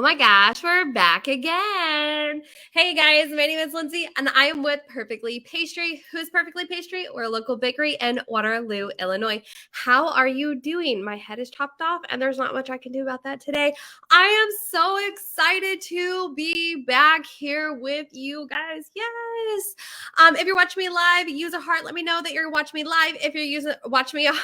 my gosh, we're back again. Hey guys, my name is Lindsay and I am with Perfectly Pastry. Who's Perfectly Pastry? We're a local bakery in Waterloo, Illinois. How are you doing? My head is chopped off and there's not much I can do about that today. I am so excited to be back here with you guys. Yes. If you're watching me live, use a heart. Let me know that you're watching me live. If you're watching me on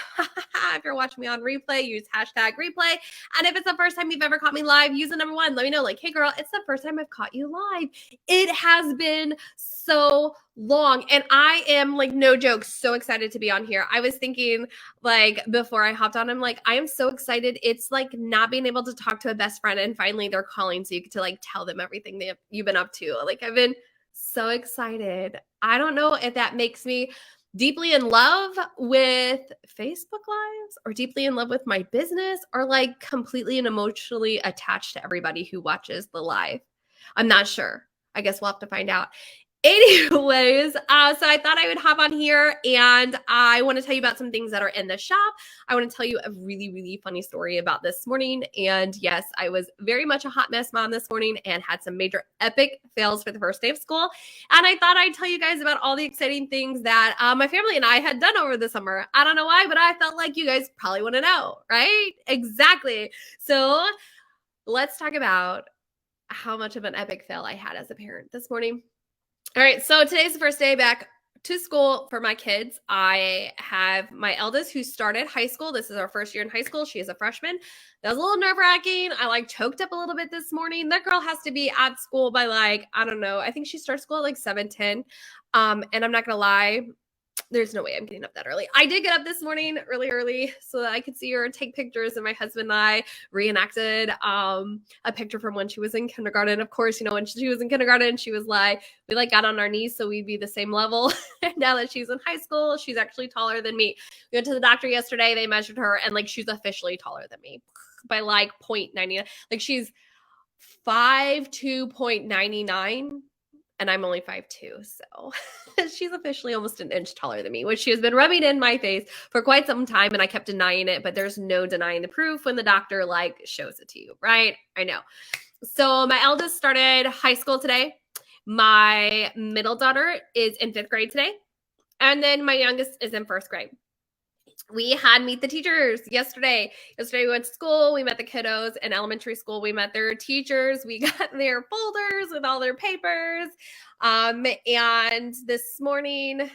replay, use hashtag replay. And if it's the first time you've ever caught me live, use the number 1. Let me know, like, hey girl, it's the first time I've caught you live. It has been so long. And I am, like, no joke, so excited to be on here. I was thinking, like, before I hopped on, I'm like, I am so excited. It's like not being able to talk to a best friend and finally they're calling so you get to like tell them everything you've been up to. Like, I've been so excited. I don't know if that makes me deeply in love with Facebook Lives or deeply in love with my business or like completely and emotionally attached to everybody who watches the live. I'm not sure. I guess we'll have to find out. Anyways, so I thought I would hop on here and I want to tell you about some things that are in the shop. I want to tell you a really, really funny story about this morning. And yes, I was very much a hot mess mom this morning and had some major epic fails for the first day of school. And I thought I'd tell you guys about all the exciting things that my family and I had done over the summer. I don't know why, but I felt like you guys probably want to know, right? Exactly. So let's talk about how much of an epic fail I had as a parent this morning. All right, so today's the first day back to school for my kids. I have my eldest who started high school. This is our first year in high school. She is a freshman. That was a little nerve-wracking. I like choked up a little bit this morning. That girl has to be at school by like, I don't know. I think she starts school at like 7:10. And I'm not going to lie, there's no way I'm getting up that early. I did get up this morning really early so that I could see her take pictures, and my husband and I reenacted a picture from when she was in kindergarten. Of course, you know, when she was in kindergarten, she was like, we like got on our knees so we'd be the same level. And now that she's in high school, she's actually taller than me. We went to the doctor yesterday. They measured her and like she's officially taller than me by like 0.99. Like she's 5'2.99. And I'm only 5'2", so she's officially almost an inch taller than me, which she has been rubbing in my face for quite some time, and I kept denying it, but there's no denying the proof when the doctor, like, shows it to you, right? I know. So my eldest started high school today. My middle daughter is in 5th grade today, and then my youngest is in 1st grade. We had meet the teachers yesterday. Yesterday we went to school. We met the kiddos in elementary school. We met their teachers. We got their folders with all their papers. And this morning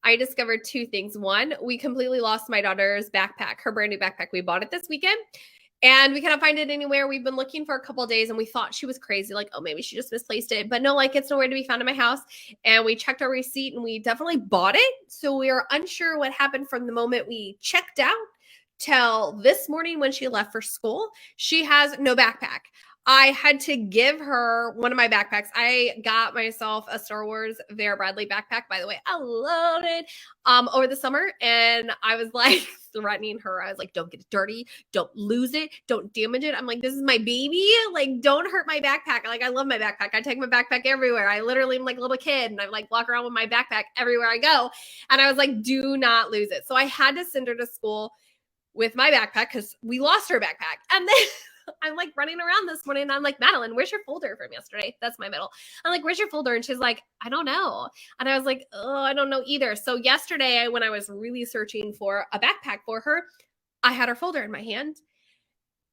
I discovered 2 things. One, we completely lost my daughter's backpack, her brand new backpack. We bought it this weekend. And we couldn't find it anywhere. We've been looking for a couple of days and we thought she was crazy. Like, oh, maybe she just misplaced it. But no, like it's nowhere to be found in my house. And we checked our receipt and we definitely bought it. So we are unsure what happened from the moment we checked out till this morning when she left for school. She has no backpack. I had to give her one of my backpacks. I got myself a Star Wars Vera Bradley backpack. By the way, I love it. Over the summer, and I was like threatening her. I was like, don't get it dirty. Don't lose it. Don't damage it. I'm like, this is my baby. Like, don't hurt my backpack. Like, I love my backpack. I take my backpack everywhere. I literally am like a little kid, and I like walk around with my backpack everywhere I go. And I was like, do not lose it. So I had to send her to school with my backpack because we lost her backpack. And then I'm like running around this morning and I'm like, Madeline, where's your folder from yesterday? That's my middle. I'm like, where's your folder? And she's like, I don't know. And I was like, oh, I don't know either. So yesterday when I was really searching for a backpack for her, I had her folder in my hand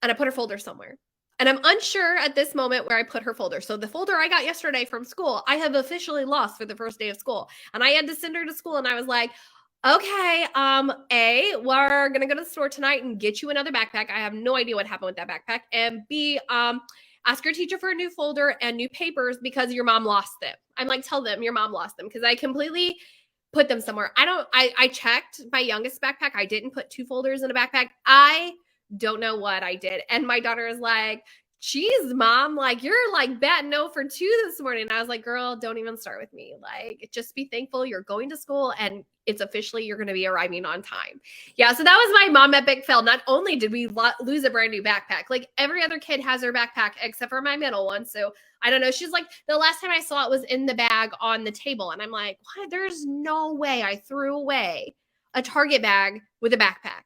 and I put her folder somewhere. And I'm unsure at this moment where I put her folder. So the folder I got yesterday from school, I have officially lost for the first day of school. And I had to send her to school and I was like, okay, A, we're going to go to the store tonight and get you another backpack. I have no idea what happened with that backpack. And B, ask your teacher for a new folder and new papers because your mom lost them. I'm like, tell them your mom lost them because I completely put them somewhere. I checked my youngest backpack. I didn't put 2 folders in a backpack. I don't know what I did. And my daughter is like, geez, mom, like you're like batting no for 2 this morning. And I was like, girl, don't even start with me. Like, just be thankful you're going to school and it's officially, you're going to be arriving on time. Yeah. So that was my mom epic fail. Not only did we lose a brand new backpack, like every other kid has their backpack except for my middle one. So I don't know. She's like, the last time I saw it was in the bag on the table. And I'm like, what? There's no way I threw away a Target bag with a backpack.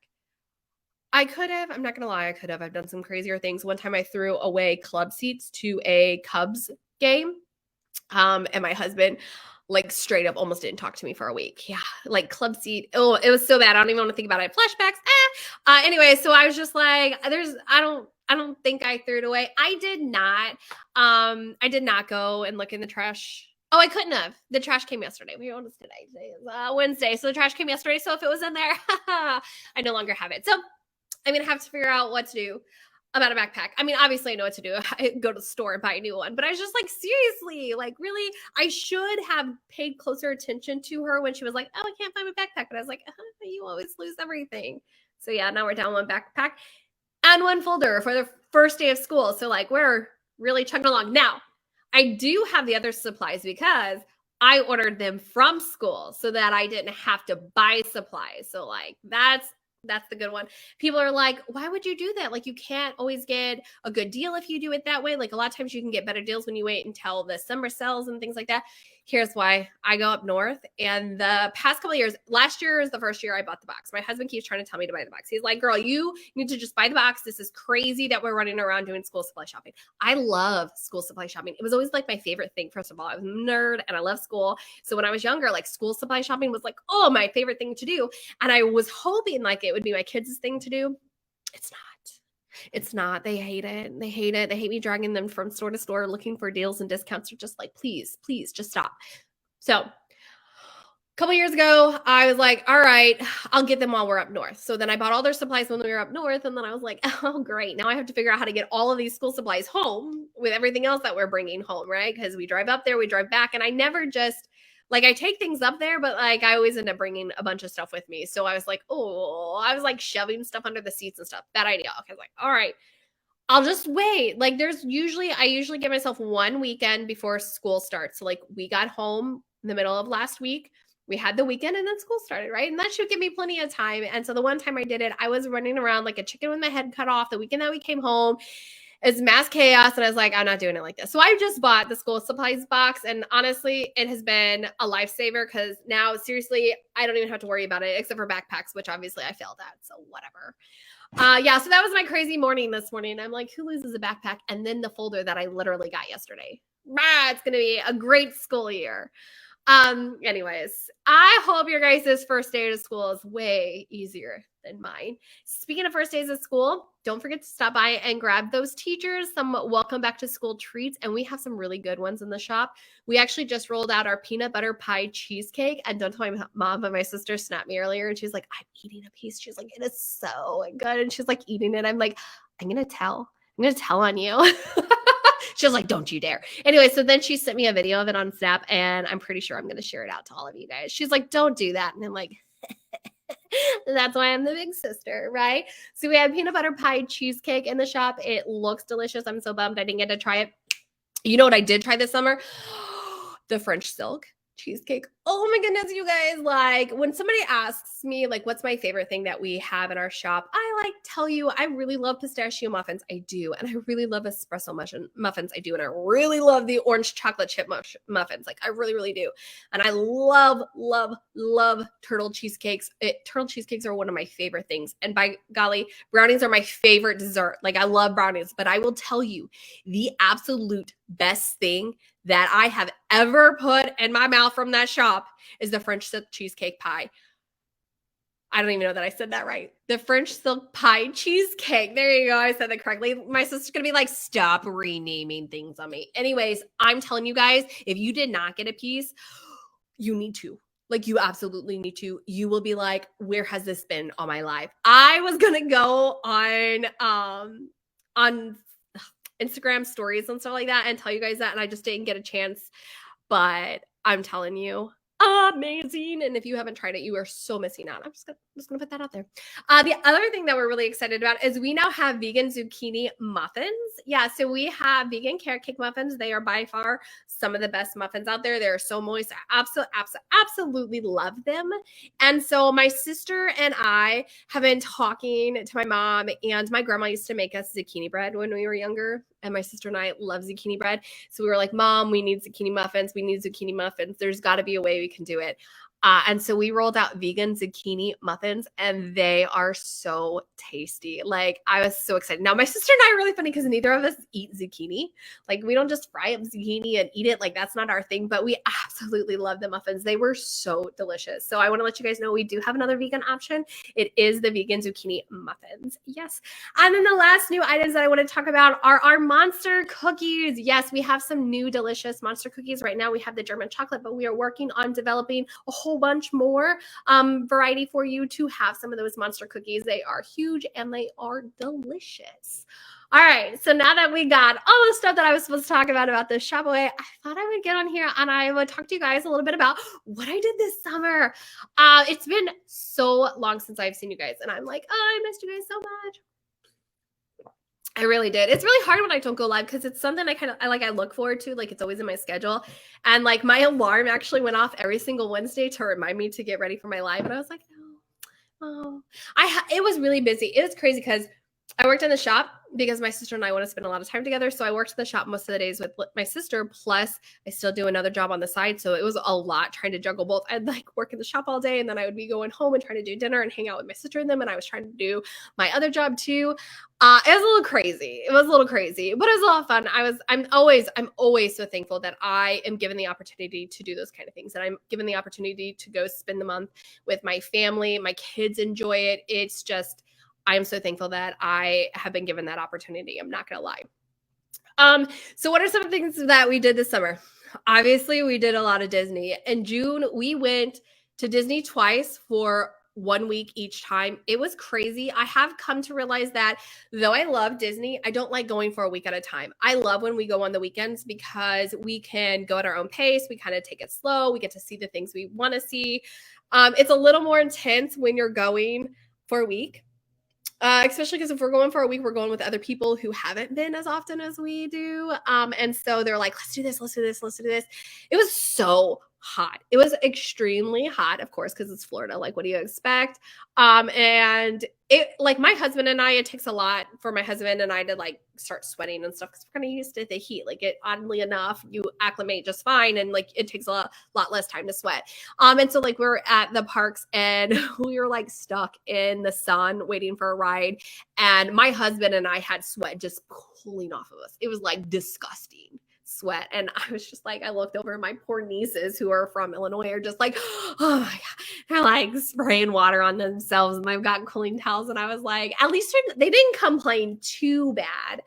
I could have. I'm not going to lie. I could have. I've done some crazier things. One time I threw away club seats to a Cubs game. And my husband like straight up almost didn't talk to me for a week. Yeah. Like club seat. Oh, it was so bad. I don't even want to think about it. Flashbacks. Anyway, so I was just like, I don't think I threw it away. I did not go and look in the trash. Oh, I couldn't have. The trash came yesterday. We on today. Today is Wednesday. So the trash came yesterday. So if it was in there, I no longer have it. So I'm going to have to figure out what to do about a backpack. I mean, obviously I know what to do. I go to the store and buy a new one, but I was just like, seriously, like really, I should have paid closer attention to her when she was like, oh, I can't find my backpack. But I was like, you always lose everything. So yeah, now we're down one backpack and one folder for the first day of school. So like we're really chugging along. Now, I do have the other supplies because I ordered them from school so that I didn't have to buy supplies. So like that's the good one. People are like, why would you do that? Like you can't always get a good deal if you do it that way. Like a lot of times you can get better deals when you wait until the summer sales and things like that. Here's why. I go up north, and the past couple of years, last year is the first year I bought the box. My husband keeps trying to tell me to buy the box. He's like, girl, you need to just buy the box. This is crazy that we're running around doing school supply shopping. I love school supply shopping. It was always like my favorite thing. First of all, I was a nerd and I love school. So when I was younger, like school supply shopping was like, oh, my favorite thing to do. And I was hoping like it would be my kids' thing to do. It's not. It's not. They hate it. They hate it. They hate me dragging them from store to store looking for deals and discounts. They're just like, please, please just stop. So a couple years ago, I was like, all right, I'll get them while we're up north. So then I bought all their supplies when we were up north. And then I was like, oh, great. Now I have to figure out how to get all of these school supplies home with everything else that we're bringing home, right? Because we drive up there, we drive back. And I never just, like, I take things up there, but like I always end up bringing a bunch of stuff with me. So I was like, I was like shoving stuff under the seats and stuff. Bad idea. Okay, I was like, all right, I'll just wait. Like I usually give myself one weekend before school starts. So like we got home in the middle of last week. We had the weekend and then school started, right? And that should give me plenty of time. And so the one time I did it, I was running around like a chicken with my head cut off the weekend that we came home. It's mass chaos. And I was like, I'm not doing it like this. So I just bought the school supplies box. And honestly, it has been a lifesaver because now seriously, I don't even have to worry about it except for backpacks, which obviously I failed at. So whatever. Yeah, so that was my crazy morning this morning. I'm like, who loses a backpack? And then the folder that I literally got yesterday. It's going to be a great school year. Anyways, I hope your guys' first day to school is way easier than mine. Speaking of first days of school, don't forget to stop by and grab those teachers some welcome back to school treats. And we have some really good ones in the shop. We actually just rolled out our peanut butter pie cheesecake. And don't tell my mom, but my sister snapped me earlier and she's like, I'm eating a piece. She's like, it is so good. And she's like eating it. I'm like, I'm going to tell on you. She was like, don't you dare. Anyway, so then she sent me a video of it on Snap, and I'm pretty sure I'm going to share it out to all of you guys. She's like, don't do that. And I'm like, that's why I'm the big sister, right? So we have peanut butter pie cheesecake in the shop. It looks delicious. I'm so bummed I didn't get to try it. You know what I did try this summer? The French silk cheesecake. Oh my goodness, you guys. Like when somebody asks me like what's my favorite thing that we have in our shop, I like tell you I really love pistachio muffins. I do. And I really love espresso muffins. I do. And I really love the orange chocolate chip muffins. Like I really, really do. And I love turtle cheesecakes. Turtle cheesecakes are one of my favorite things. And by golly, brownies are my favorite dessert. Like I love brownies, but I will tell you the absolute best thing that I have ever put in my mouth from that shop is the French silk cheesecake pie. I don't even know that I said that right. The French silk pie cheesecake. There you go. I said that correctly. My sister's going to be like, stop renaming things on me. Anyways, I'm telling you guys, if you did not get a piece, you need to. Like you absolutely need to. You will be like, where has this been all my life? I was going to go on Instagram stories and stuff like that and tell you guys that, and I just didn't get a chance, but I'm telling you, amazing. And if you haven't tried it, you are so missing out. I'm just gonna put that out there. The other thing that we're really excited about is we now have vegan zucchini muffins. Yeah, so we have vegan carrot cake muffins. They are by far some of the best muffins out there. They're so moist. I absolutely love them. And so my sister and I have been talking to my mom, and my grandma used to make us zucchini bread when we were younger. And my sister and I love zucchini bread. So we were like, Mom, we need zucchini muffins. We need zucchini muffins. There's got to be a way we can do it. And so we rolled out vegan zucchini muffins, and they are so tasty. Like, I was so excited. Now, my sister and I are really funny because neither of us eat zucchini. Like, we don't just fry up zucchini and eat it. Like, that's not our thing, but we absolutely love the muffins. They were so delicious. So I want to let you guys know we do have another vegan option. It is the vegan zucchini muffins. Yes. And then the last new items that I want to talk about are our monster cookies. Yes, we have some new delicious monster cookies. Right now we have the German chocolate, but we are working on developing a whole bunch more variety for you to have some of those monster cookies. They are huge and they are delicious. All right, so now that we got all the stuff that I was supposed to talk about this shop away, I thought I would get on here and I would talk to you guys a little bit about what I did this summer. It's been so long since I've seen you guys, and I'm like, oh, I missed you guys so much. I really did. It's really hard when I don't go live because it's something I look forward to. Like, it's always in my schedule. And like, my alarm actually went off every single Wednesday to remind me to get ready for my live. And I was like, no. It was really busy. It was crazy because I worked in the shop because my sister and I want to spend a lot of time together. So I worked in the shop most of the days with my sister. Plus, I still do another job on the side. So it was a lot trying to juggle both. I'd like work in the shop all day, and then I would be going home and trying to do dinner and hang out with my sister and them. And I was trying to do my other job too. It was a little crazy. But it was a lot of fun. I'm always so thankful that I am given the opportunity to do those kind of things. And I'm given the opportunity to go spend the month with my family. My kids enjoy it. It's just, I am so thankful that I have been given that opportunity. I'm not going to lie. So what are some things that we did this summer? Obviously, we did a lot of Disney. In June, we went to Disney twice for 1 week each time. It was crazy. I have come to realize that though I love Disney, I don't like going for a week at a time. I love when we go on the weekends because we can go at our own pace. We kind of take it slow. We get to see the things we want to see. It's a little more intense when you're going for a week. Especially because if we're going for a week, we're going with other people who haven't been as often as we do. And so they're like, let's do this. It was so hot. It was extremely hot, of course, because it's Florida. Like, what do you expect? And it, like, my husband and I, it takes a lot for my husband and I to like start sweating and stuff because we're kind of used to the heat. Like, it, oddly enough, you acclimate just fine, and like it takes a lot less time to sweat. And so like we're at the parks and we were like stuck in the sun waiting for a ride, and my husband and I had sweat just pooling off of us. It was like disgusting sweat. And I was just like, I looked over, my poor nieces who are from Illinois are just like, oh my God, they're like spraying water on themselves and they've got cooling towels. And I was like, at least they didn't complain too bad.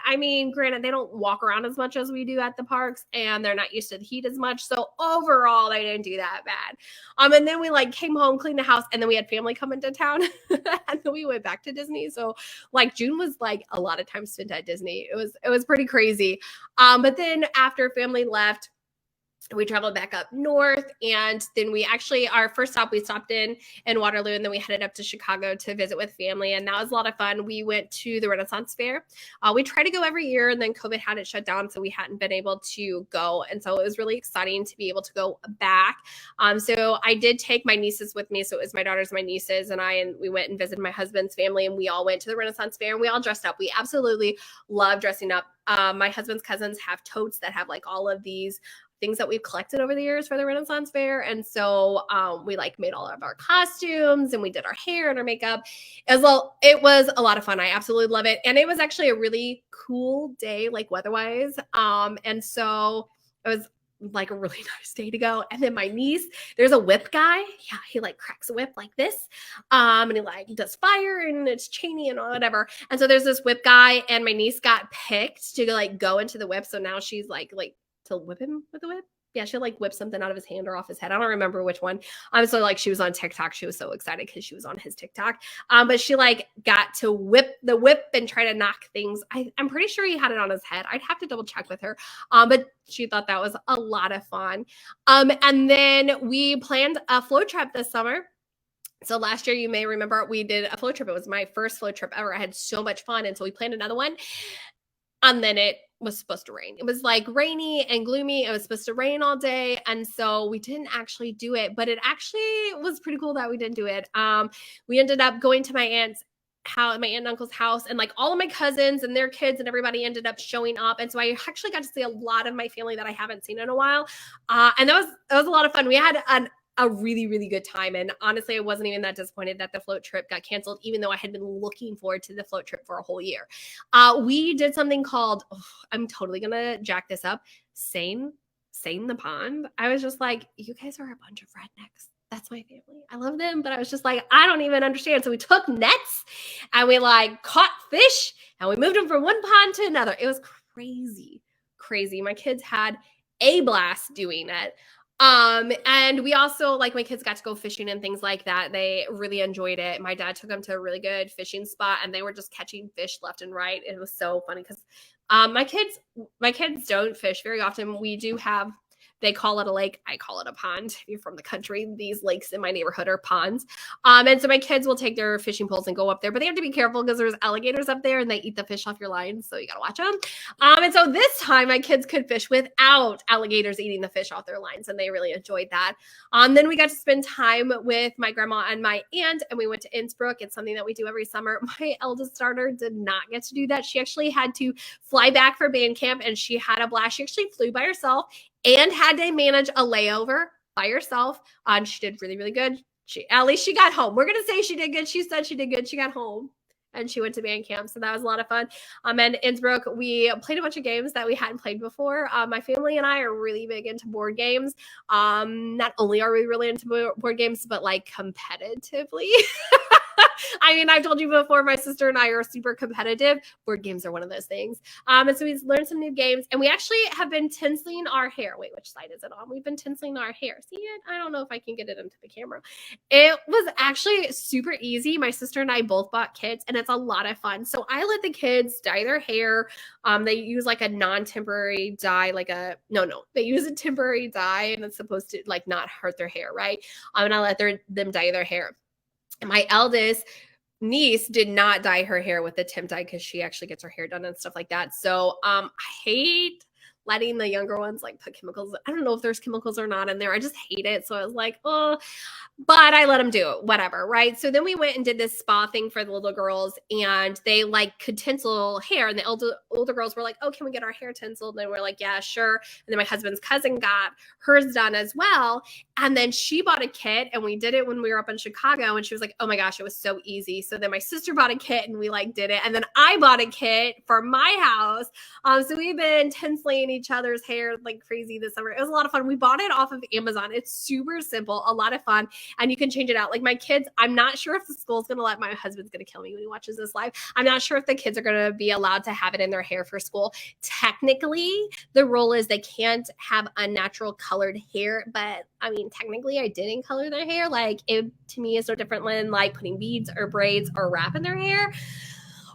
I mean, granted, they don't walk around as much as we do at the parks and they're not used to the heat as much. So overall, they didn't do that bad. And then we like came home, cleaned the house, and then we had family come into town and then we went back to Disney. So like June was like a lot of time spent at Disney. It was pretty crazy. But then after family left, we traveled back up north, and then we actually, our first stop, we stopped in Waterloo, and then we headed up to Chicago to visit with family, and that was a lot of fun. We went to the Renaissance Fair. We try to go every year, and then COVID had it shut down, so we hadn't been able to go, and so it was really exciting to be able to go back. So I did take my nieces with me, so it was my daughters, my nieces, and I, and we went and visited my husband's family, and we all went to the Renaissance Fair, and we all dressed up. We absolutely love dressing up. My husband's cousins have totes that have like all of these things that we've collected over the years for the Renaissance Fair. And so we like made all of our costumes and we did our hair and our makeup as well. It was a lot of fun. I absolutely love it. And it was actually a really cool day, like weather-wise. And so it was like a really nice day to go. And then my niece, there's a whip guy. Yeah, he like cracks a whip like this. And he like does fire and it's chainy and whatever. And so there's this whip guy, and my niece got picked to like go into the whip. So now she's like to whip him with the whip. Yeah, she'll like whip something out of his hand or off his head. I don't remember which one. So like she was on TikTok. She was so excited because she was on his TikTok. But she like got to whip the whip and try to knock things. I'm pretty sure he had it on his head. I'd have to double check with her. But she thought that was a lot of fun. And then we planned a float trip this summer. So last year, you may remember, we did a float trip. It was my first float trip ever. I had so much fun. And so we planned another one. And then it was supposed to rain. It was like rainy and gloomy. It was supposed to rain all day. And so we didn't actually do it, but it actually was pretty cool that we didn't do it. We ended up going to my aunt and uncle's house, and like all of my cousins and their kids and everybody ended up showing up. And so I actually got to see a lot of my family that I haven't seen in a while. And that was a lot of fun. We had a really, really good time. And honestly, I wasn't even that disappointed that the float trip got canceled, even though I had been looking forward to the float trip for a whole year. We did something called, I'm totally going to jack this up, Seine the Pond. I was just like, you guys are a bunch of rednecks. That's my family. I love them, but I was just like, I don't even understand. So we took nets and we like caught fish and we moved them from one pond to another. It was crazy. My kids had a blast doing it. And we also, like, my kids got to go fishing and things like that. They really enjoyed it. My dad took them to a really good fishing spot and they were just catching fish left and right. It was so funny because my kids don't fish very often. We do have, they call it a lake. I call it a pond. If you're from the country, these lakes in my neighborhood are ponds. And so my kids will take their fishing poles and go up there, but they have to be careful because there's alligators up there and they eat the fish off your line. So you got to watch them. And so this time my kids could fish without alligators eating the fish off their lines. And they really enjoyed that. Then we got to spend time with my grandma and my aunt, and we went to Innsbruck. It's something that we do every summer. My eldest daughter did not get to do that. She actually had to fly back for band camp and she had a blast. She actually flew by herself and had to manage a layover by herself. She did really, really good. At least she got home. We're going to say she did good. She said she did good. She got home and she went to band camp. So that was a lot of fun. And Innsbruck, we played a bunch of games that we hadn't played before. My family and I are really big into board games. Not only are we really into board games, but like competitively. I mean, I've told you before, my sister and I are super competitive. Board games are one of those things. And so we've learned some new games, and we actually have been tinseling our hair. Wait, which side is it on? We've been tinseling our hair. See it? I don't know if I can get it into the camera. It was actually super easy. My sister and I both bought kits, and it's a lot of fun. So I let the kids dye their hair. They use like a non-temporary dye, they use a temporary dye, and it's supposed to like not hurt their hair, right? And I let them dye their hair. And my eldest niece did not dye her hair with the temp dye because she actually gets her hair done and stuff like that. So I hate letting the younger ones like put chemicals. I don't know if there's chemicals or not in there. I just hate it. So I was like, oh, but I let them do it, whatever, right? So then we went and did this spa thing for the little girls, and they like could tinsel hair, and the older girls were like, oh, can we get our hair tinseled? And we're like, yeah, sure. And then my husband's cousin got hers done as well. And then she bought a kit, and we did it when we were up in Chicago, and she was like, oh my gosh, it was so easy. So then my sister bought a kit and we like did it. And then I bought a kit for my house. So we've been tinseling each other's hair like crazy this summer. It was a lot of fun. We bought it off of Amazon. It's super simple, a lot of fun. And you can change it out. Like my kids, I'm not sure if the school's going to let, my husband's going to kill me when he watches this live. I'm not sure if the kids are going to be allowed to have it in their hair for school. Technically, the rule is they can't have unnatural colored hair. But I mean, technically I didn't color their hair. Like it to me is no different than like putting beads or braids or wrap in their hair.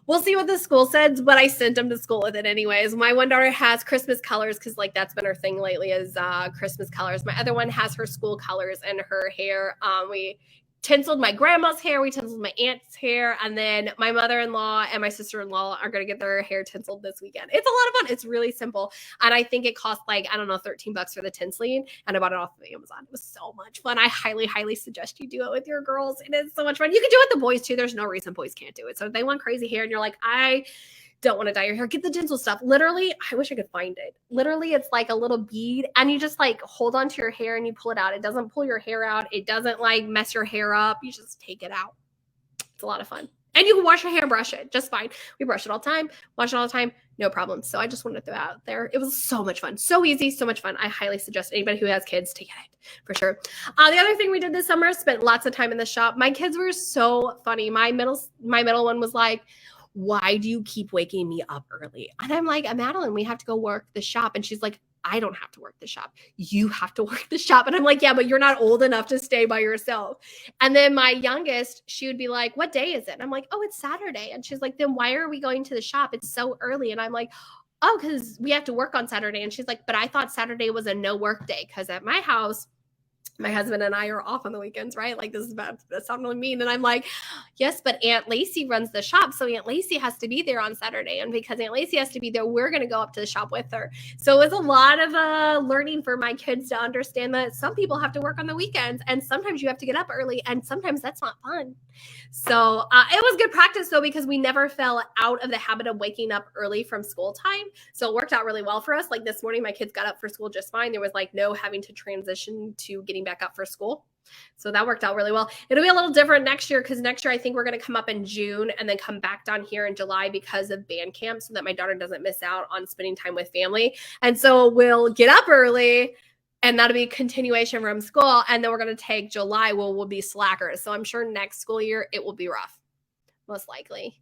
We'll see what the school says, but I sent them to school with it anyways. My one daughter has Christmas colors because like that's been her thing lately is Christmas colors. My other one has her school colors in her hair. We tinseled my grandma's hair. We tinseled my aunt's hair. And then my mother-in-law and my sister-in-law are going to get their hair tinseled this weekend. It's a lot of fun. It's really simple. And I think it cost like, I don't know, $13 for the tinseling. And I bought it off of Amazon. It was so much fun. I highly, highly suggest you do it with your girls. It is so much fun. You can do it with the boys too. There's no reason boys can't do it. So if they want crazy hair and you're like, I don't want to dye your hair, get the tinsel stuff. Literally, I wish I could find it. Literally, it's like a little bead and you just like hold onto your hair and you pull it out. It doesn't pull your hair out. It doesn't like mess your hair up. You just take it out. It's a lot of fun. And you can wash your hair and brush it just fine. We brush it all the time, wash it all the time, no problem. So I just wanted to throw it out there. It was so much fun. So easy, so much fun. I highly suggest anybody who has kids to get it for sure. The other thing we did this summer, spent lots of time in the shop. My kids were so funny. My middle one was like, why do you keep waking me up early? And I'm like, Madeline, we have to go work the shop. And she's like, I don't have to work the shop. You have to work the shop. And I'm like, yeah, but you're not old enough to stay by yourself. And then my youngest, she would be like, what day is it? And I'm like, oh, it's Saturday. And she's like, then why are we going to the shop? It's so early. And I'm like, oh, because we have to work on Saturday. And she's like, but I thought Saturday was a no work day. Because at my house, my husband and I are off on the weekends, right? Like this is about to sound really mean. And I'm like, yes, but Aunt Lacey runs the shop. So Aunt Lacey has to be there on Saturday. And because Aunt Lacey has to be there, we're going to go up to the shop with her. So it was a lot of learning for my kids to understand that some people have to work on the weekends and sometimes you have to get up early and sometimes that's not fun. So it was good practice though, because we never fell out of the habit of waking up early from school time. So it worked out really well for us. Like this morning, my kids got up for school just fine. There was like no having to transition to getting back up for school. So that worked out really well. It'll be a little different next year because next year I think we're going to come up in June and then come back down here in July because of band camp so that my daughter doesn't miss out on spending time with family. And so we'll get up early and that'll be a continuation from school. And then we're going to take July where we'll be slackers. So I'm sure next school year it will be rough, most likely.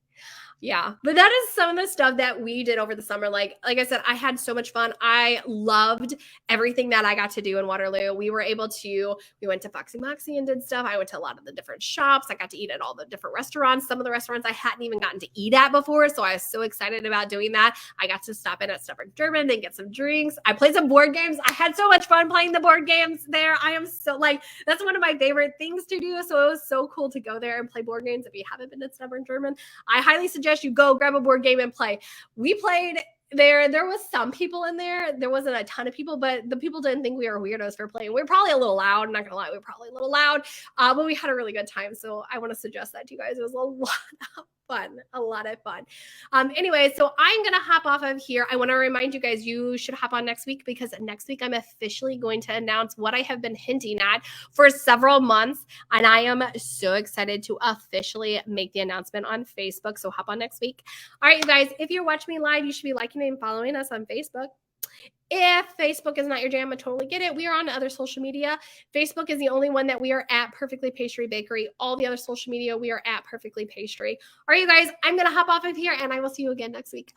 Yeah, but that is some of the stuff that we did over the summer. Like I said, I had so much fun. I loved everything that I got to do in Waterloo. We went to Foxy Moxie and did stuff. I went to a lot of the different shops. I got to eat at all the different restaurants. Some of the restaurants I hadn't even gotten to eat at before. So I was so excited about doing that. I got to stop in at Stubborn German and get some drinks. I played some board games. I had so much fun playing the board games there. I am so that's one of my favorite things to do. So it was so cool to go there and play board games. If you haven't been to Stubborn German, I highly suggest you go grab a board game and play. We played there. There was some people in there. There wasn't a ton of people, but the people didn't think we were weirdos for playing. We were probably a little loud. I'm not gonna lie, we were probably a little loud, but we had a really good time. So I want to suggest that to you guys. It was a lot of fun. Anyway, so I'm gonna hop off of here. I want to remind you guys, you should hop on next week because next week I'm officially going to announce what I have been hinting at for several months, and I am so excited to officially make the announcement on Facebook. So hop on next week. All right, you guys, if you're watching me live, you should be liking and following us on Facebook. If Facebook is not your jam, I totally get it. We are on other social media. Facebook is the only one that we are at Perfectly Pastry Bakery. All the other social media, we are at Perfectly Pastry. All right, you guys, I'm going to hop off of here and I will see you again next week.